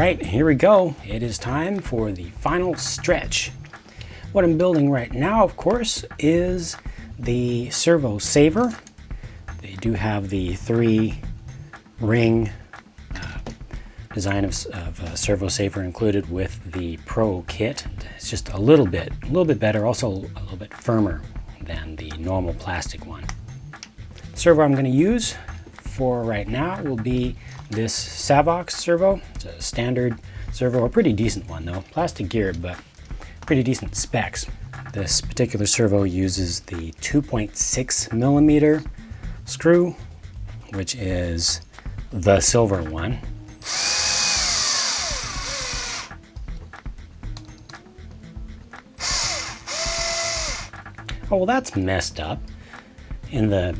right, here we go. It is time for the final stretch. What I'm building right now, of course, is the Servo saver. They do have the 3-ring design of Servo saver included with the Pro kit. It's just a little bit better, also a little bit firmer than the normal plastic one. The servo I'm going to use for right now will be this Savox servo. It's a standard servo, a pretty decent one though, plastic geared, but pretty decent specs. This particular servo uses the 2.6 millimeter screw, which is the silver one. Oh, well, that's messed up. In the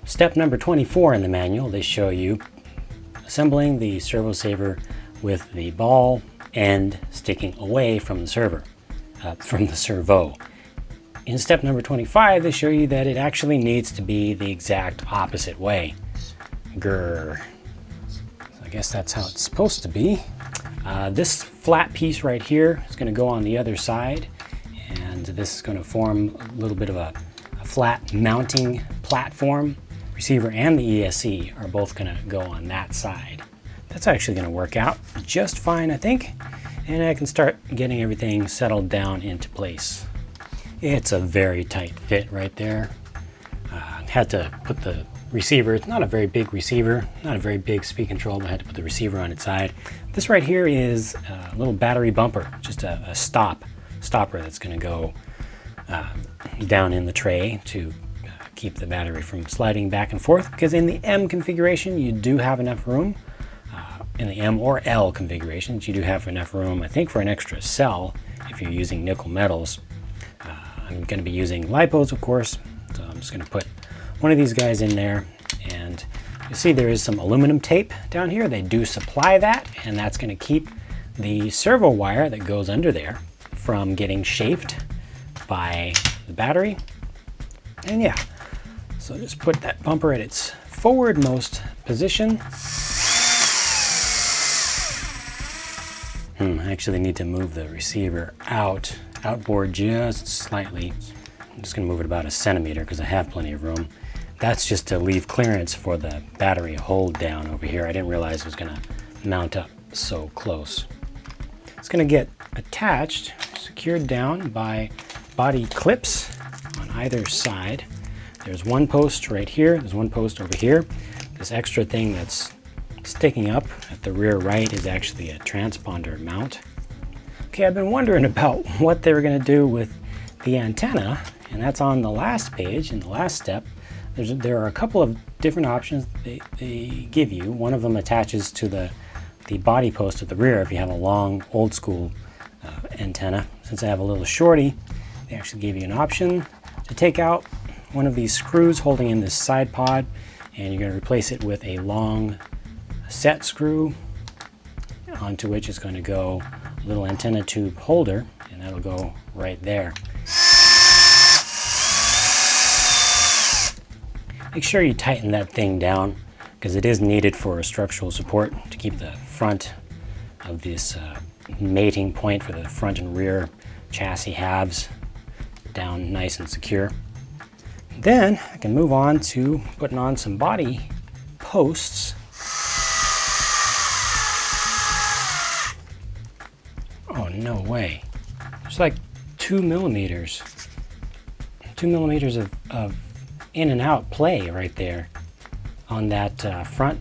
step number 24 in the manual, they show you assembling the servo saver with the ball end sticking away from the servo. In step number 25, they show you that it actually needs to be the exact opposite way. Grr. So I guess that's how it's supposed to be. This flat piece right here is going to go on the other side, and this is going to form a little bit of a flat mounting platform. Receiver and the ESC are both going to go on that side. That's actually going to work out just fine, I think, and I can start getting everything settled down into place. It's a very tight fit right there. Had to put the receiver, it's not a very big receiver, not a very big speed control, but I had to put the receiver on its side. This right here is a little battery bumper, just a stopper that's going to go down in the tray to keep the battery from sliding back and forth, because in the M configuration you do have enough room. In the M or L configurations you do have enough room, I think, for an extra cell if you're using nickel metals. I'm going to be using lipos, of course, so I'm just going to put one of these guys in there, and you see there is some aluminum tape down here. They do supply that, and that's going to keep the servo wire that goes under there from getting chafed by the battery. And yeah, so just put that bumper at its forwardmost position. I actually need to move the receiver outboard just slightly. I'm just going to move it about a centimeter because I have plenty of room. That's just to leave clearance for the battery hold down over here. I didn't realize it was going to mount up so close. It's going to get attached, secured down by body clips on either side. There's one post right here, there's one post over here. This extra thing that's sticking up at the rear right is actually a transponder mount. Okay, I've been wondering about what they were going to do with the antenna, and that's on the last page, in the last step. There are a couple of different options they give you. One of them attaches to the body post at the rear if you have a long, old school antenna. Since I have a little shorty, they actually give you an option to take out one of these screws holding in this side pod, and you're going to replace it with a long set screw onto which is going to go a little antenna tube holder, and that'll go right there. Make sure you tighten that thing down because it is needed for structural support to keep the front of this mating point for the front and rear chassis halves down nice and secure. Then I can move on to putting on some body posts. Oh, no way. There's like 2 millimeters. 2 millimeters of in and out play right there on that front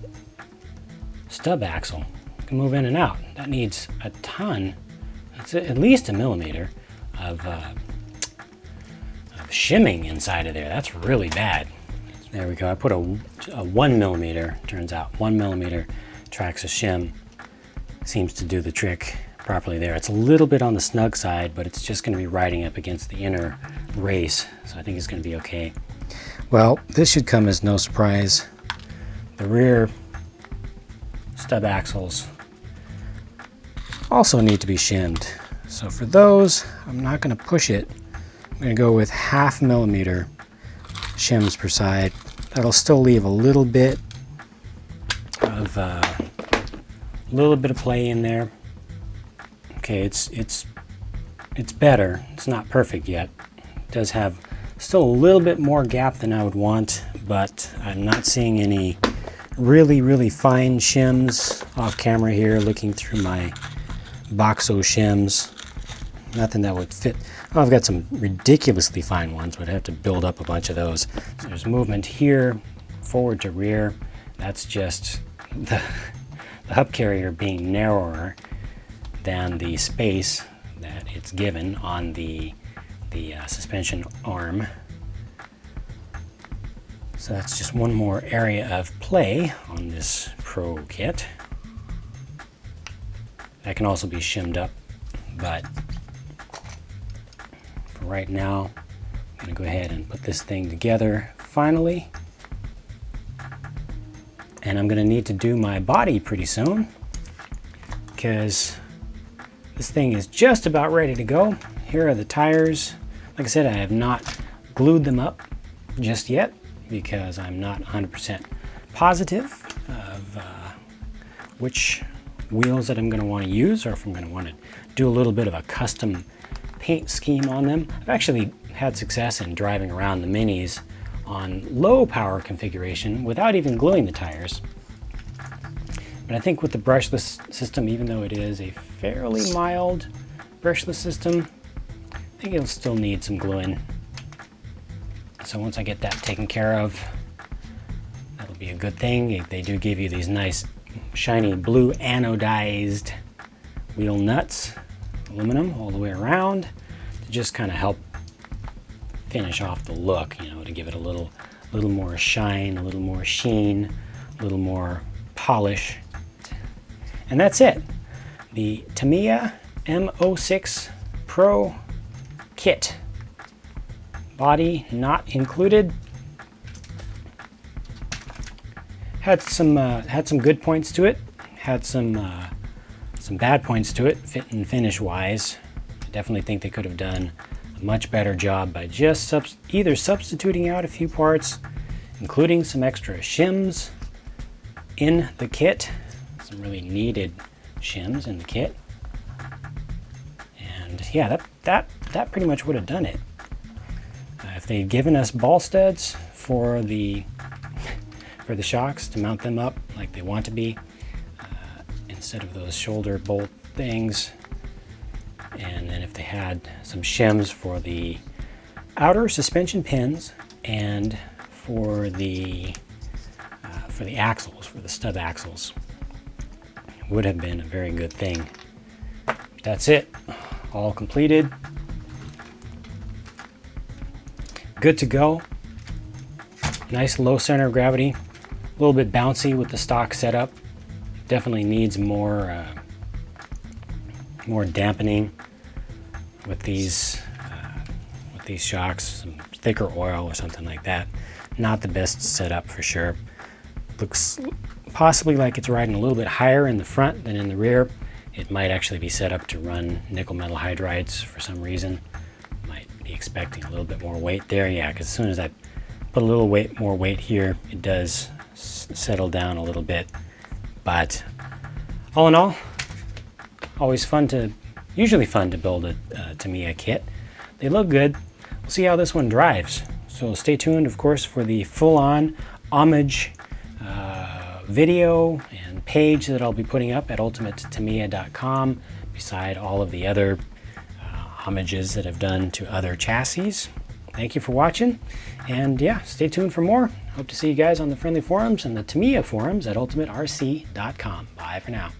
stub axle. You can move in and out. That needs a ton, it's at least a millimeter of shimming inside of there. That's really bad. There we go. I put a 1 millimeter, turns out 1 millimeter Traxxas shim seems to do the trick properly there. It's a little bit on the snug side, but it's just going to be riding up against the inner race, so I think it's going to be okay. Well, this should come as no surprise. The rear stub axles also need to be shimmed. So for those, I'm not going to push it. I'm going to go with 0.5 millimeter shims per side. That'll still leave a little bit of play in there. Okay, it's better. It's not perfect yet. It does have still a little bit more gap than I would want, but I'm not seeing any really fine shims off camera here, looking through my Boxo shims. Nothing that would fit. Oh, I've got some ridiculously fine ones, but I'd have to build up a bunch of those. So there's movement here, forward to rear. That's just the hub carrier being narrower than the space that it's given on the suspension arm. So that's just one more area of play on this Pro kit. That can also be shimmed up, but for right now, I'm going to go ahead and put this thing together finally. And I'm going to need to do my body pretty soon, because this thing is just about ready to go. Here are the tires. Like I said, I have not glued them up just yet because I'm not 100% positive of which wheels that I'm going to want to use, or if I'm going to want to do a little bit of a custom paint scheme on them. I've actually had success in driving around the Minis on low power configuration without even gluing the tires. But I think with the brushless system, even though it is a fairly mild brushless system, I think it'll still need some gluing. So once I get that taken care of, that'll be a good thing. They do give you these nice shiny blue anodized wheel nuts, aluminum all the way around, to just kind of help finish off the look, you know, to give it a little more shine, a little more sheen, a little more polish. And that's it. The Tamiya M06 Pro kit. Body not included. Had some good points to it. Had some bad points to it, fit and finish wise. I definitely think they could have done a much better job by just either substituting out a few parts, including some extra shims in the kit, some really needed shims in the kit. And yeah, that pretty much would have done it. If they'd given us ball studs for the shocks to mount them up like they want to be, instead of those shoulder bolt things, and then if they had some shims for the outer suspension pins and for the axles, for the stub axles, would have been a very good thing. That's it, all completed. Good to go. Nice low center of gravity, a little bit bouncy with the stock setup. Definitely needs more dampening with these shocks, some thicker oil or something like that. Not the best setup for sure. Looks possibly like it's riding a little bit higher in the front than in the rear. It might actually be set up to run nickel metal hydrides for some reason. Might be expecting a little bit more weight there. Yeah, because as soon as I put a little more weight here, it does settle down a little bit. But all in all, usually fun to build a Tamiya kit. They look good. We'll see how this one drives. So stay tuned, of course, for the full-on homage video and page that I'll be putting up at ultimatetamiya.com, beside all of the other homages that I've done to other chassis. Thank you for watching, and yeah, stay tuned for more. Hope to see you guys on the friendly forums and the Tamiya forums at ultimaterc.com. Bye for now.